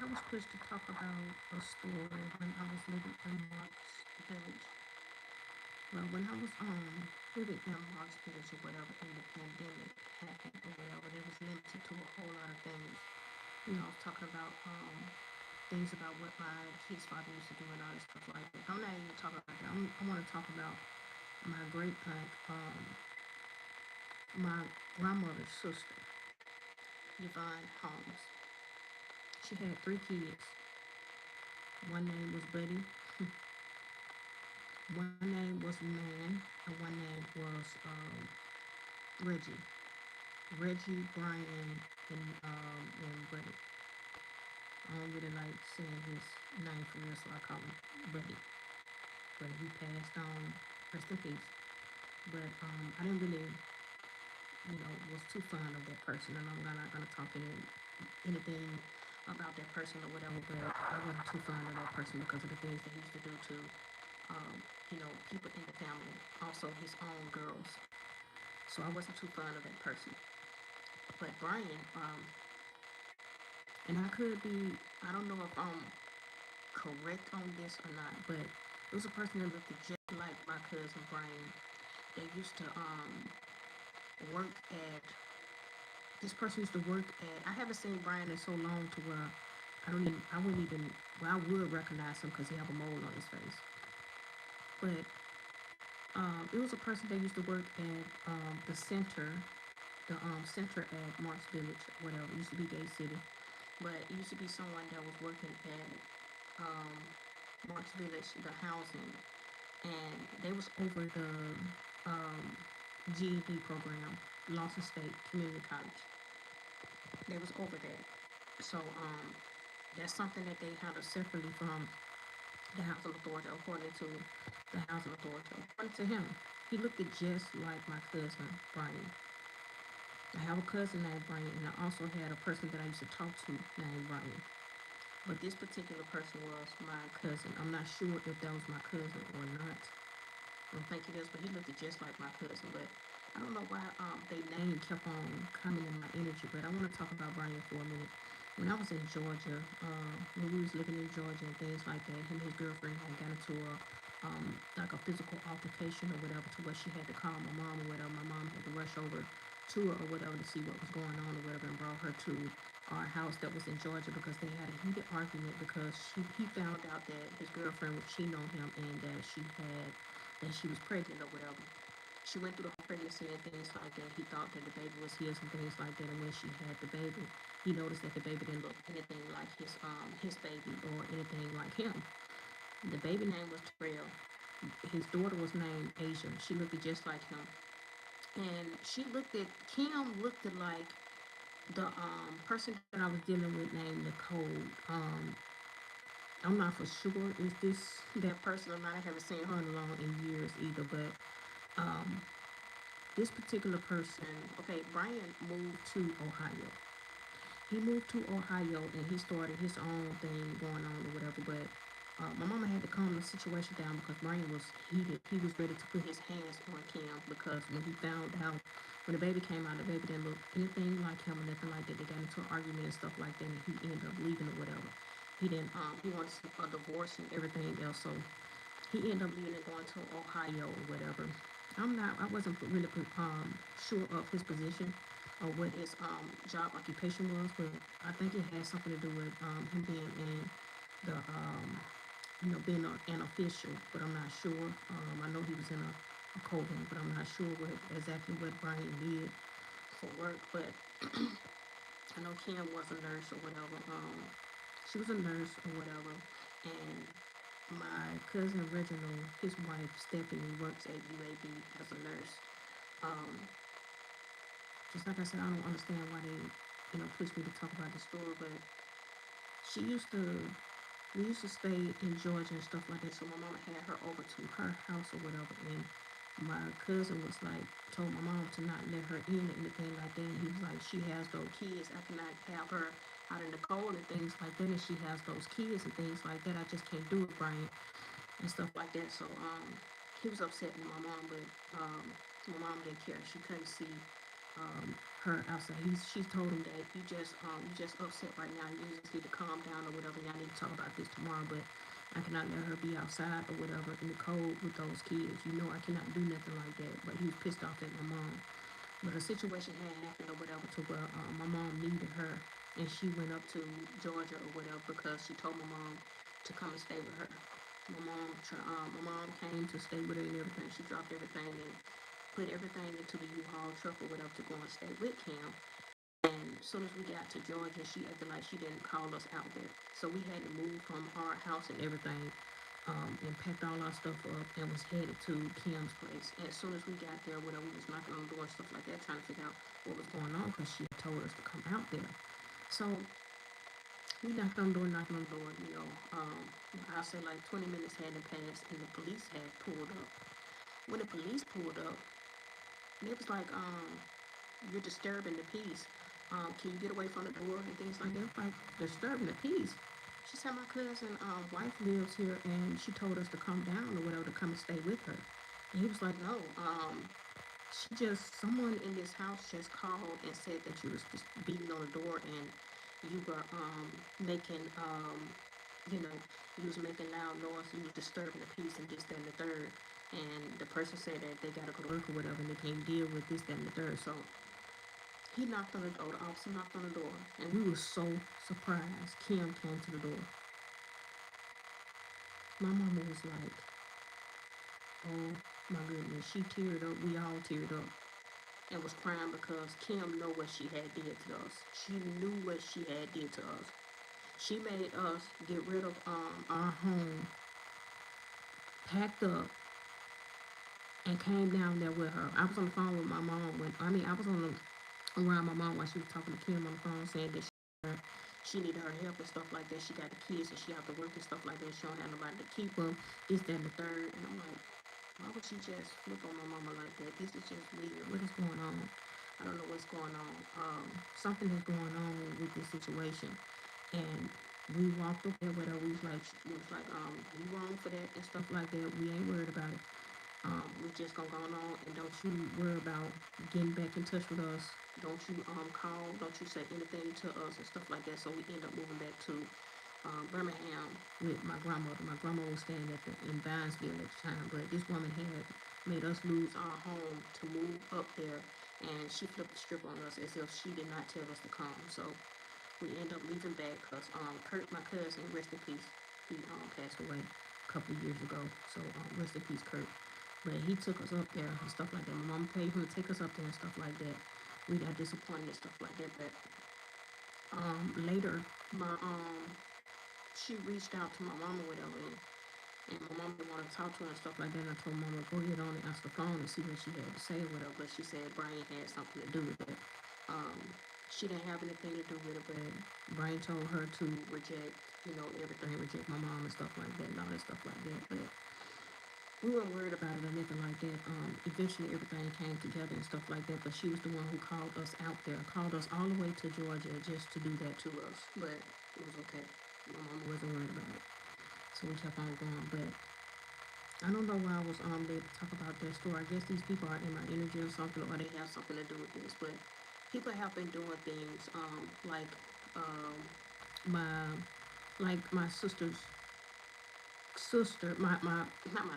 I was pushed to talk about a story when I was living in Mark's village. Well, when I was living in Mark's village or whatever, and the pandemic happened or whatever, they was limited to a whole lot of things. I was talking about things about what my kid's father used to do and all this stuff like that. I'm not even talking about that. I want to talk about my great aunt, my grandmother's sister, Yvonne Holmes. She had three kids. One name was Buddy, one name was Man, and one name was Reggie. Reggie, Brian, and Buddy. I don't really like saying his name for real, so I call him Buddy. But he passed on, rest in peace. But I didn't really, was too fond of that person, and I'm not gonna talk anything about that person or whatever. But I wasn't too fond of that person because of the things that he used to do to, people in the family, also his own girls. So I wasn't too fond of that person. But Brian, and I could be, I don't know if I'm correct on this or not, but it was a person that looked just like my cousin Brian. They used to work at, this person used to work at, I haven't seen Brian in so long to where I wouldn't even, well, I would recognize him because he have a mole on his face. But it was a person that used to work at the center at Marks Village, whatever. It used to be Gay City, but it used to be someone that was working at Marks Village, the housing, and they was over the GED program, Lawson State Community College. They was over there. So that's something that they handle separately from the housing authority, according to the housing authority. According to him, he looked just like my cousin Brian. I have a cousin named Brian, and I also had a person that I used to talk to named Brian. But this particular person was my cousin. I'm not sure if that was my cousin or not. I don't think it is, but he looked just like my cousin. But I don't know why their name kept on coming in my energy. But I want to talk about Brian for a minute. When I was in Georgia, when we was living in Georgia and things like that, him and his girlfriend had got into like a physical altercation or whatever, to where she had to call my mom or whatever. My mom had to rush over to her or whatever to see what was going on or whatever, and brought her to our house that was in Georgia because they had a heated argument because he found out that his girlfriend was cheating on him and that she was pregnant or whatever. She went through the whole pregnancy and things like that. He thought that the baby was his and things like that. And when she had the baby, he noticed that the baby didn't look anything like his baby or anything like him. The baby name was Terrell. His daughter was named Asia. She looked just like him. And Kim looked at like the person that I was dealing with named Nicole. I'm not for sure is this that person or not. I haven't seen her in years either, but this particular person, okay, Brian moved to Ohio. He moved to Ohio and he started his own thing going on or whatever. But my mama had to calm the situation down because Brian was heated. He was ready to put his hands on Kim because when he found out, when the baby came out, the baby didn't look anything like him or nothing like that. They got into an argument and stuff like that, and he ended up leaving or whatever. He didn't. He wanted a divorce and everything else, so he ended up leaving and going to Ohio or whatever. I wasn't really sure of his position or what his job occupation was, but I think it had something to do with him being in the being an official, but I'm not sure. I know he was in a Coven, but I'm not sure exactly what Brian did for work. But I know Kim was a nurse or whatever. She was a nurse or whatever, and my cousin Reginald, his wife Stephanie, works at UAB as a nurse. Um, just like I said, I don't understand why they, push me to talk about the story, but she used to, we used to stay in Georgia and stuff like that. So my mom had her over to her house or whatever, and my cousin was like, told my mom to not let her in or anything like that. And he was like, she has those kids. I cannot have her out in the cold and things like that. And she has those kids and things like that. I just can't do it, Brian, and stuff like that. So he was upset with my mom, but my mom didn't care. She couldn't see her outside. She told him that you just upset right now. You just need to calm down or whatever. Y'all need to talk about this tomorrow. But I cannot let her be outside or whatever in the cold with those kids. You know I cannot do nothing like that. But he was pissed off at my mom. But a situation had happened or whatever to where my mom needed her, and she went up to Georgia or whatever because she told my mom to come and stay with her. My mom came to stay with her and everything. She dropped everything and put everything into the U-Haul truck or whatever to go and stay with Kim. And as soon as we got to Georgia, she acted like she didn't call us out there. So we had to move from our house and everything, and packed all our stuff up and was headed to Kim's place. And as soon as we got there, whatever, we was knocking on the door and stuff like that, trying to figure out what was going on because she had told us to come out there. So we knocked on the door, I'll say like 20 minutes hadn't passed and the police had pulled up. When the police pulled up, it was like, you're disturbing the peace. Can you get away from the door and things like that? Like disturbing the peace. She said my cousin wife lives here and she told us to come down or whatever to come and stay with her. And he was like, no, someone in this house just called and said that you was just beating on the door and you were making you know, you was making loud noise, you was disturbing the peace and this, that, and the third. And the person said that they gotta go to work or whatever and they can't deal with this, that, and the third. So he knocked on the door, the officer knocked on the door, and we were so surprised. Kim came to the door. My mama was like, oh my goodness, she teared up, we all teared up, and was crying because Kim know what she had did to us. She knew what she had did to us. She made us get rid of our home, packed up, and came down there with her. I was on the phone with my mom I was around my mom while she was talking to Kim on the phone saying that she needed her help and stuff like that. She got the kids and she have to work and stuff like that. She don't have nobody to keep them, this, that, and the third. And I'm like, why would she just flip on my mama like that? This is just weird. What is going on? I don't know what's going on. Something is going on with this situation. And we walked up there with her. We was like, you wrong for that and stuff like that. We ain't worried about it. We just gonna go on and don't you worry about getting back in touch with us. Don't you call, don't you say anything to us and stuff like that. So we end up moving back to Birmingham with my grandmother. My grandma was staying in Vinesville at the time, but this woman had made us lose our home to move up there, and she flipped the strip on us as if she did not tell us to come. So we end up leaving back because Kurt, my cousin, rest in peace, he passed away a couple of years ago. So rest in peace, Kurt. But he took us up there and stuff like that. My mom paid him to take us up there and stuff like that. We got disappointed and stuff like that. But later, she reached out to my mama with her, and my mom didn't want to talk to her and stuff like that. And I told mama, go ahead on and answer the phone and see what she had to say with her. But she said Brian had something to do with it. She didn't have anything to do with it, but Brian told her to reject, everything, reject my mom and stuff like that and all that stuff like that. But we weren't worried about it or anything like that. Eventually everything came together and stuff like that, but she was the one who called us out there, called us all the way to Georgia just to do that to us. But it was okay. My mama wasn't worried about it. So we kept on going. But I don't know why I was there to talk about that story. I guess these people are in my energy or something, or they have something to do with this. But people have been doing things like my sister's sister, not my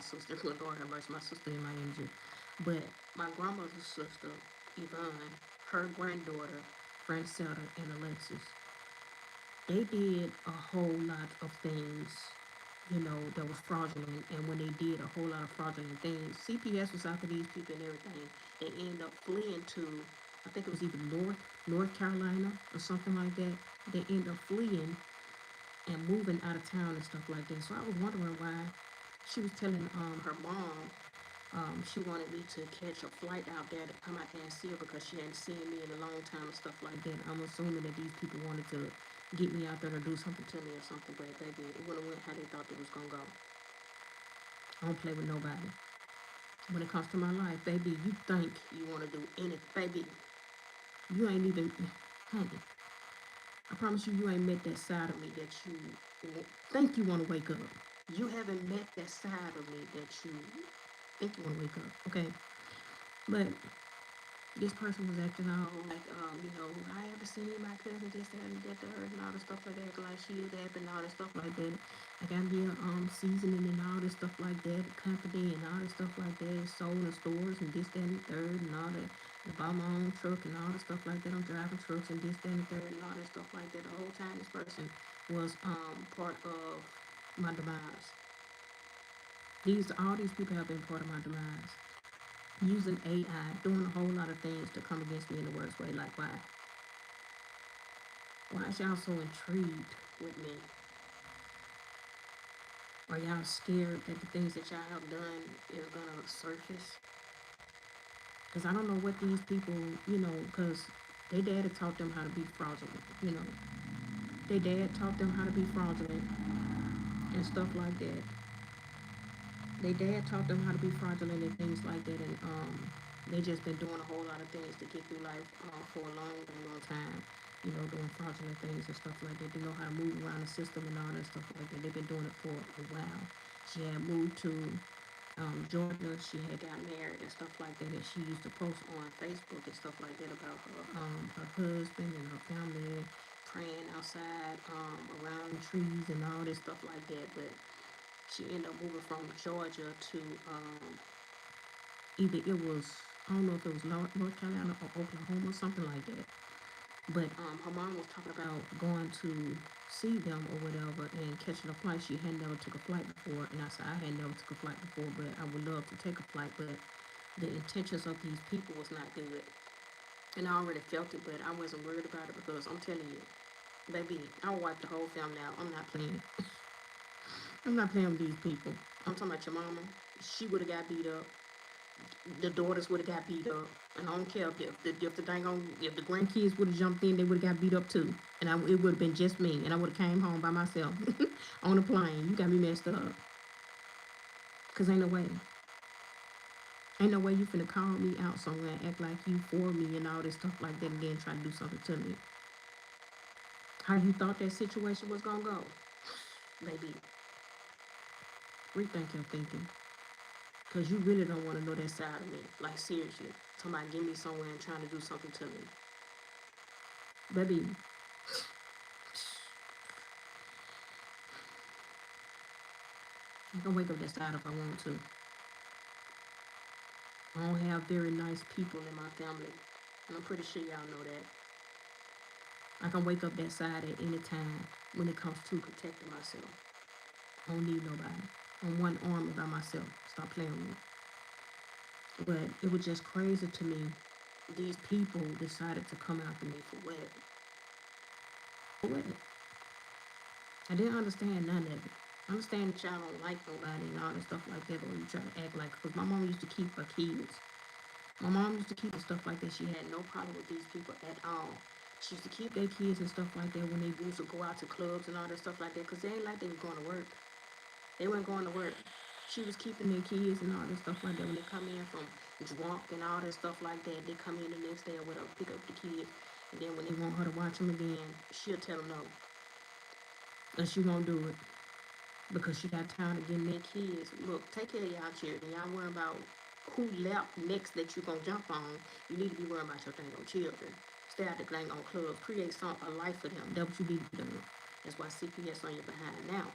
sister, Lord have mercy, my sister in my energy, but my grandmother's sister, Yvonne, her granddaughter, Francetta, and Alexis, they did a whole lot of things, that was fraudulent. And when they did a whole lot of fraudulent things, CPS was after these people and everything. They ended up fleeing to, I think it was either North Carolina or something like that. They ended up fleeing and moving out of town and stuff like that. So I was wondering why she was telling her mom she wanted me to catch a flight out there to come out there and see her because she hadn't seen me in a long time and stuff like that. I'm assuming that these people wanted to get me out there to do something to me or something, but baby, it wouldn't went how they thought it was gonna go. I don't play with nobody. When it comes to my life, baby, you think you want to do anything, baby, you ain't even, honey, I promise you, you ain't met that side of me that you think you want to wake up. You haven't met that side of me that you think you want to wake up, okay? But This person was acting all like, I haven't seen my cousin, this, that, and that, to her, and all the stuff like that, like she was that, and all this stuff like that. I got me a seasoning and all this stuff like that, company and all this stuff like that, sold in stores and this, that, and the third, and all that. I bought my own truck and all the stuff like that. I'm driving trucks and this, that, and the third, and all that stuff like that. The whole time this person was part of my demise. All these people have been part of my demise. Using AI, doing a whole lot of things to come against me in the worst way. Like, why? Why is y'all so intrigued with me? Are y'all scared that the things that y'all have done is gonna surface? Because I don't know what these people, because their dad taught them how to be fraudulent. Their dad taught them how to be fraudulent and stuff like that. Their dad taught them how to be fraudulent and things like that, and they just been doing a whole lot of things to get through life for a long, long time. Doing fraudulent things and stuff like that. They know how to move around the system and all that stuff like that. They've been doing it for a while. She had moved to Georgia. She had got married and stuff like that. And she used to post on Facebook and stuff like that about her husband and her family praying outside around trees and all this stuff like that. But she ended up moving from Georgia to either it was, I don't know if it was North Carolina or Oklahoma, something like that. But her mom was talking about going to see them or whatever and catching a flight. She had never took a flight before, and I said I had never took a flight before, but I would love to take a flight. But the intentions of these people was not good, and I already felt it, but I wasn't worried about it because I'm telling you, baby, I'll wipe the whole family out. I'm not playing. I'm not playing with these people. I'm talking about your mama. She would have got beat up. The daughters would have got beat up, and I don't care if the grandkids would have jumped in, they would have got beat up too, and it would have been just me, and I would have came home by myself on a plane. You got me messed up, cause ain't no way you finna call me out somewhere and act like you for me and all this stuff like that, and then try to do something to me. How you thought that situation was gonna go, baby? Rethink your thinking. Because you really don't want to know that side of me. Like, seriously. Somebody get me somewhere and trying to do something to me. Baby. I can wake up that side if I want to. I don't have very nice people in my family. And I'm pretty sure y'all know that. I can wake up that side at any time when it comes to protecting myself. I don't need nobody. I'm one arm by myself. Stop playing with me. But it was just crazy to me. These people decided to come after me for what? For what? I didn't understand none of it. I understand that y'all don't like nobody and all that stuff like that, but when you try to act like, because my mom used to keep her kids. My mom used to keep stuff like that. She had no problem with these people at all. She used to keep their kids and stuff like that when they used to go out to clubs and all that stuff like that, because they ain't like they was going to work. They weren't going to work. She was keeping their kids and all that stuff like that when they come in from drunk and all that stuff like that. They come in the next day or whatever, pick up the kids, and then when they want her to watch them again, she'll tell them no. And she won't do it because she got time to getting their kids. Look, take care of y'all children. Y'all worry about who left next that you gonna jump on. You need to be worrying about your dang on children. Stay out the dang on clubs. Create a life for them. That's what you need to be doing. That's why CPS on your behind now.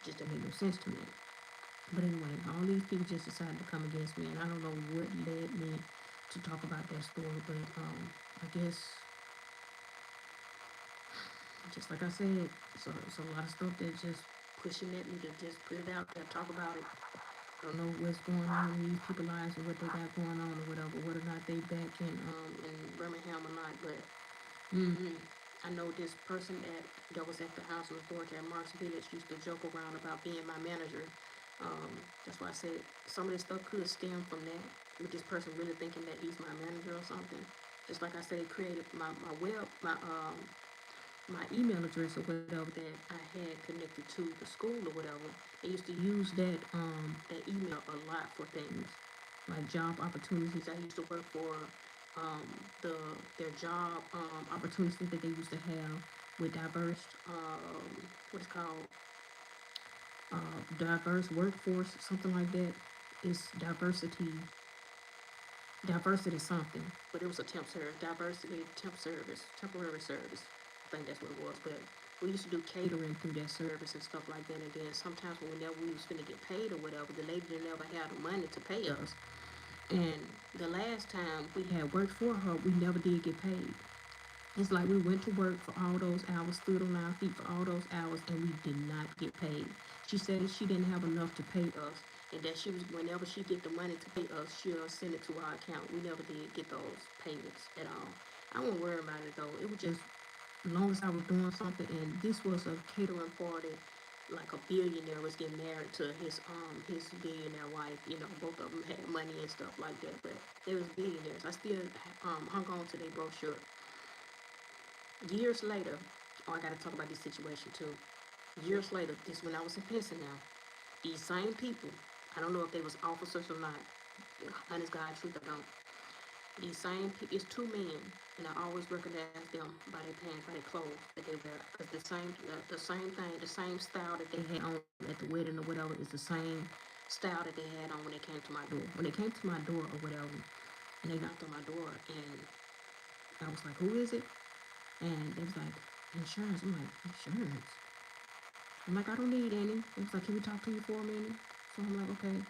Just don't make no sense to me. But anyway, all these people just decided to come against me, and I don't know what led me to talk about that story, but I guess, just like I said, so it's a lot of stuff that just pushing at me to just put it out there, talk about it. I don't know what's going on in these people's lives or what they got going on or whatever, whether or not they back in Birmingham or not, but I know this person that was at the house of authority at Mark's Village used to joke around about being my manager. That's why I said some of this stuff could stem from that, with this person really thinking that he's my manager or something. Just like I said, created my email address or whatever that I had connected to the school or whatever. They used to use that email a lot for things like job opportunities. I used to work for their job opportunities that they used to have with diverse what's called diverse workforce, something like that. It's diversity. diversity something, but it was a temp service, diversity temp service, temporary service. I think that's what it was. But we used to do catering through that service and stuff like that. And then sometimes whenever we was finna get paid or whatever, the lady didn't ever have the money to pay us. And the last time we had worked for her, we never did get paid. It's like we went to work for all those hours, stood on our feet for all those hours, and we did not get paid. She said she didn't have enough to pay us, and that she was whenever she get the money to pay us, she'll send it to our account. We never did get those payments at all. I won't worry about it though. It was just as long as I was doing something, and this was a catering party. Like a billionaire was getting married to his billionaire wife. You know, both of them had money and stuff like that, but they was billionaires. I still hung on to their brochure. Years later, oh, I gotta talk about this situation too. Years later, this when I was in Pinson now. These same people, I don't know if they was officers or not. Honest God, truth, I don't. These same people, it's two men, and I always recognize them by their pants, by their clothes that they wear. Cause the same thing, the same style that they had on at the wedding or whatever is the same style that they had on when they came to my door. When they came to my door or whatever, and they knocked on my door, and I was like, "Who is it?" And they was like, "Insurance." I'm like, "Insurance?" I'm like, "I don't need any." It was like, "Can we talk to you for a minute?" So I'm like, "Okay.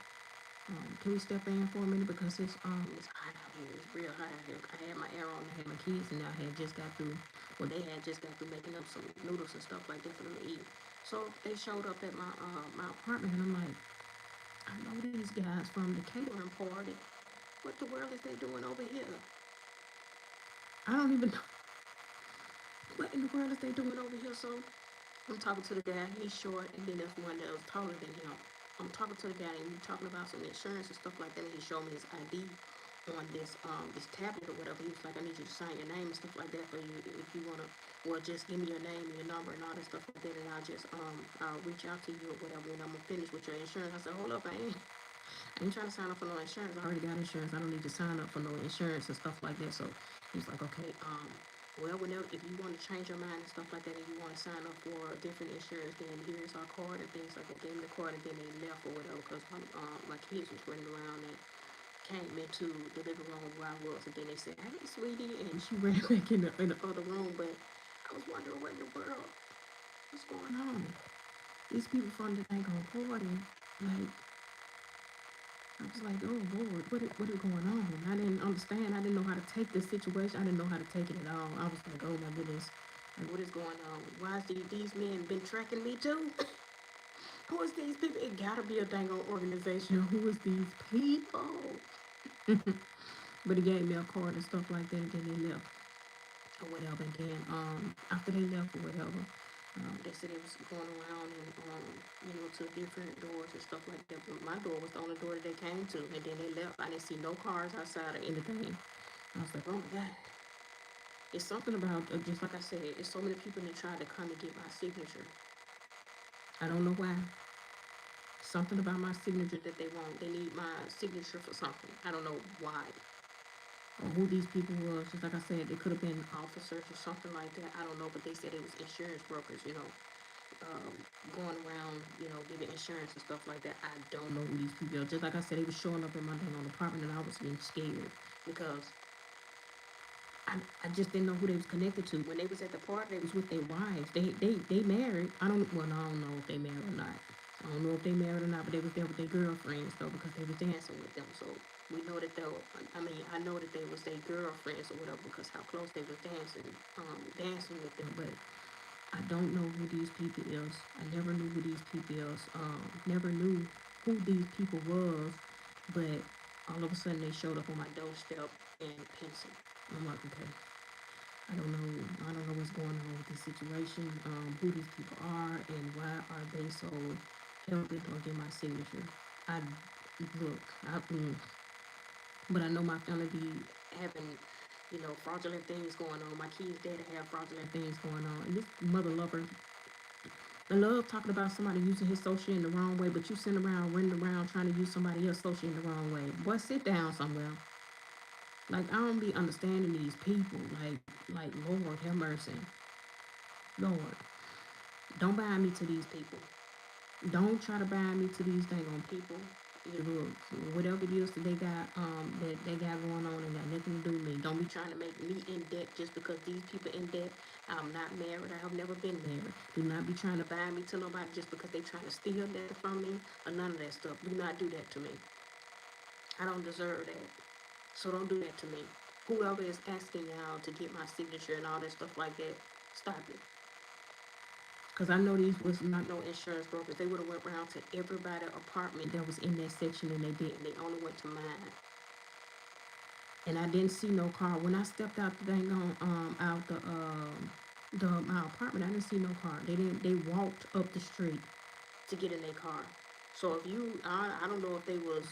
Can we step in for a minute because it's hot out here. It's real hot out here. I had my air on. I had my kids, and I had just got through. Well, they had just got through making up some noodles and stuff like that for them to eat. So they showed up at my apartment, and I'm like, I know these guys from the catering party. What the world is they doing over here? I don't even know what in the world is they doing over here. So I'm talking to the guy. He's short, and then there's one that was taller than him. I'm talking to the guy, and we're talking about some insurance and stuff like that. And he showed me his ID on this tablet or whatever. He was like, "I need you to sign your name and stuff like that for you if you wanna. Well, just give me your name and your number and all that stuff like that, and I'll reach out to you or whatever when I'm gonna finish with your insurance." I said, "Hold up, I ain't trying to sign up for no insurance. I already got insurance. I don't need to sign up for no insurance and stuff like that." So he's like, "Okay, well, whenever if you want to change your mind and stuff like that, and you want to sign up for a different insurance, then here's our card and things like that." Gave me the card, and then they left or whatever because my kids was running around and came into the living room where I was, and then they said, "Hey, sweetie," and she ran back in the other room. But I was wondering what in the world what's going on. These people from the dang party, like. I was like, "Oh Lord, what is going on?" I didn't understand. I didn't know how to take this situation. I didn't know how to take it at all. I was like, "Oh my goodness, like what is going on? Why is these men been tracking me too?" Who is these people? It gotta be a dang old organization. Who is these people? But he gave me a card and stuff like that, and then they left or whatever. And then after they left or whatever, they said they was going around and to different doors and stuff like that. But my door was the only door that they came to, and then they left. I didn't see no cars outside or anything. I was like, "Oh my God." It's something about just like I said, it's so many people that tried to come and get my signature. I don't know why. Something about my signature that they want. They need my signature for something. I don't know why or who these people was. Just like I said, they could have been officers or something like that. I don't know, but they said it was insurance brokers, um, going around, giving insurance and stuff like that. I don't know who these people are. Just like I said, they was showing up in my dang on apartment, and I was getting scared because I just didn't know who they was connected to. When they was at the party, they was with their wives. They married. I don't know if they married or not. I don't know if they married or not, but they was there with their girlfriends though because they was dancing with them. So we know that they were, I know that they was their girlfriends or whatever because how close they was dancing with them. But I don't know who these people is. I never knew who these people is. Never knew who these people was, but all of a sudden they showed up on my doorstep in Pinson. I'm like, okay, I don't know what's going on with this situation, who these people are, and why are they so hell bent on getting my signature. I look, but I know my family be having, fraudulent things going on. My kids' dad have fraudulent things going on, and this mother lover. I love talking about somebody using his social in the wrong way, but you sitting around running around trying to use somebody else's social in the wrong way. Boy, sit down somewhere. Like I don't be understanding these people. Like Lord have mercy. Lord, don't bind me to these people. Don't try to bind me to these dang on people. You look, whatever it is that they got going on, and got nothing to do with me. Don't be trying to make me in debt just because these people in debt. I'm not married. I have never been married. Do not be trying to bind me to nobody just because they trying to steal that from me or none of that stuff. Do not do that to me. I don't deserve that. So don't do that to me. Whoever is asking y'all to get my signature and all that stuff like that, stop it. Because I know these was not no insurance brokers. They would have went around to everybody apartment that was in that section, and they didn't. They only went to mine. And I didn't see no car. When I stepped out the dang on out the my apartment, I didn't see no car. They walked up the street to get in their car. So if you I don't know if they was,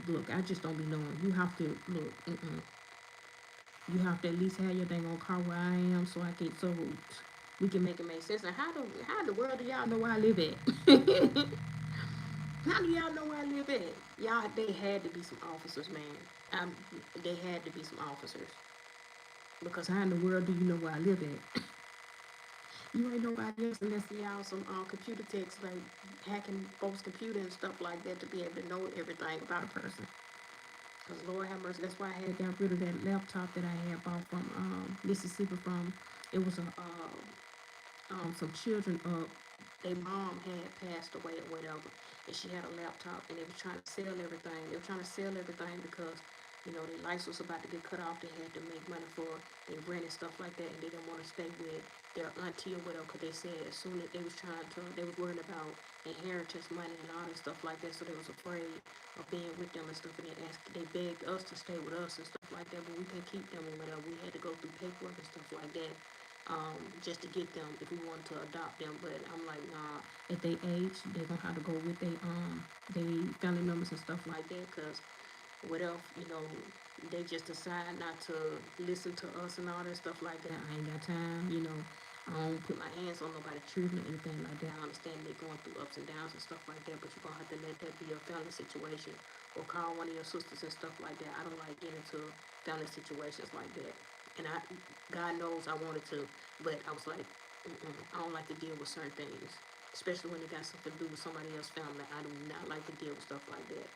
look, I just don't be knowing. You have to look, you have to at least have your dang on car where I am, so I can, so we can make it make sense. And how in the world do y'all know where I live at? How do y'all know where I live at? Y'all, they had to be some officers, man. They had to be some officers. Because how in the world do you know where I live at? You ain't nobody else unless y'all some computer techs, like hacking folks' computer and stuff like that, to be able to know everything about a person. Because Lord have mercy, that's why I had got rid of that laptop that I had bought from Mississippi from. It was some children, their mom had passed away or whatever, and she had a laptop, and they were trying to sell everything. They were trying to sell everything because, their lights was about to get cut off. They had to make money for their rent and stuff like that, and they didn't want to stay with their auntie or whatever, because they said as soon as they was worried about inheritance money and all that stuff like that, so they was afraid of being with them and stuff, and they begged us to stay with us and stuff like that, but we couldn't keep them or whatever. We had to go through paperwork and stuff like that, just to get them if we wanted to adopt them. But I'm like, nah, at their age, they're gonna have to go with they family members and stuff like that, because what else, they just decide not to listen to us and all that stuff like that. I ain't got time, I don't put my hands on nobody's children or anything like that. I understand they're going through ups and downs and stuff like that, but you're gonna have to let that be a family situation, or call one of your sisters and stuff like that. I don't like getting into family situations like that. And God knows I wanted to, but I was like, I don't like to deal with certain things, especially when it got something to do with somebody else's family. I do not like to deal with stuff like that.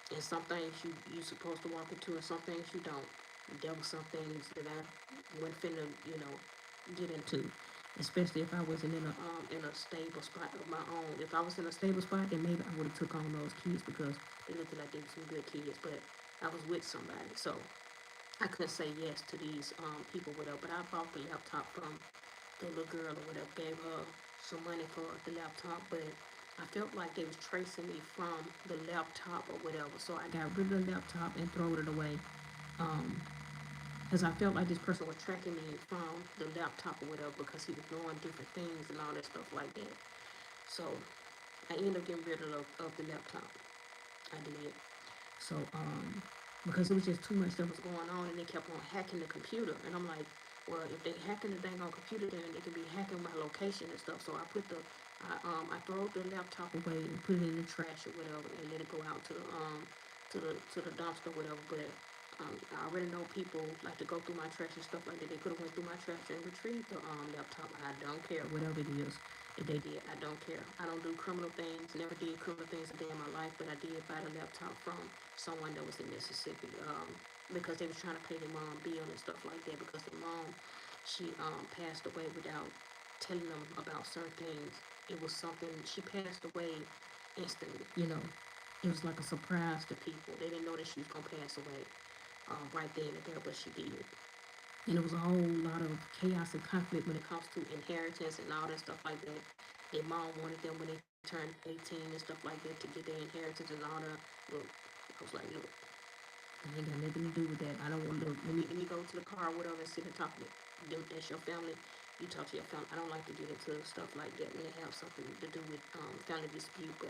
And some things you supposed to walk into, and some things you don't. There were some things that I wasn't finna, get into. Especially if I wasn't in a stable spot of my own. If I was in a stable spot, then maybe I would have took on those kids because they looked like they were some good kids. But I was with somebody, so I couldn't say yes to these people, whatever. But I bought the laptop from the little girl or whatever, gave her some money for the laptop, but I felt like they was tracing me from the laptop or whatever, so I got rid of the laptop and throw it away, because I felt like this person was tracking me from the laptop or whatever, because he was doing different things and all that stuff like that. So I ended up getting rid of the laptop. I did. So because it was just too much that was going on, and they kept on hacking the computer, and I'm like, well, if they hacking the dang on computer, then they can be hacking my location and stuff. So I put I throw the laptop away and put it in the trash or whatever, and let it go out to the dumpster or whatever. But I already know people like to go through my trash and stuff like that. They could have went through my trash and retrieved the laptop. I don't care, whatever it is that they did. I don't care. I don't do criminal things. Never did criminal things a day in my life. But I did buy the laptop from someone that was in Mississippi, because they was trying to pay their mom bill and stuff like that, because their mom, she passed away without telling them about certain things. It was something, she passed away instantly, It was like a surprise to people. They didn't know that she was going to pass away right then and there, but she did. And it was a whole lot of chaos and conflict when it comes to inheritance and all that stuff like that. Their mom wanted them when they turned 18 and stuff like that to get their inheritance and all that. Look, I was like, look, I ain't got nothing to do with that. I don't want to, let me go to the car or whatever and sit and talk to them. That's your family. You talk to your family. I don't like to get into stuff like that when they have something to do with family dispute, but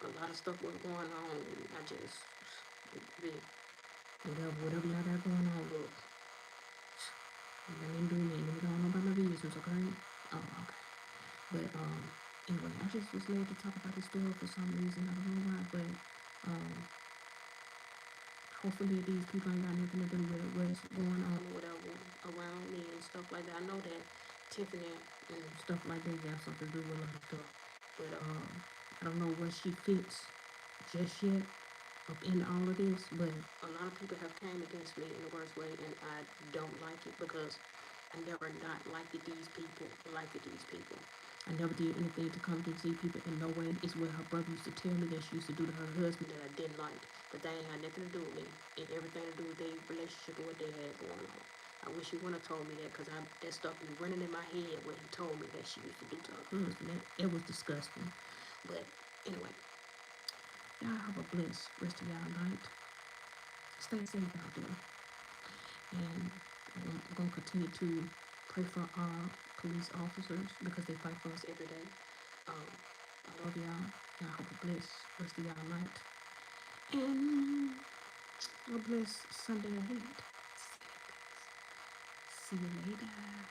a lot of stuff was going on, and I just, whatever y'all got going on, look, let me do me. Let me go on about my business, okay? Oh, okay. But anyway, I just was led to talk about this story for some reason. I don't know why, but hopefully these people ain't got nothing to do with what's going on or whatever around me and stuff like that. I know that Tiffany and stuff like that got something to do with a lot of stuff, but I don't know where she fits just yet up in all of this, but a lot of people have came against me in the worst way, and I don't like it because I never not liked these people, liked these people. I never did anything to come against these people in no way. It's what her brother used to tell me that she used to do to her husband that I didn't like. But they ain't had nothing to do with me. It everything to do with their relationship and what they had going on. I wish he wouldn't have told me that because that stuff been running in my head when he told me that she used to do to her husband. It was disgusting. But anyway, y'all have a blessed rest of y'all night. Stay safe out there. And I'm going to continue to pray for our police officers because they fight for us every day. I love y'all. Y'all have a blessed rest of y'all night. And a blessed Sunday ahead. See you later.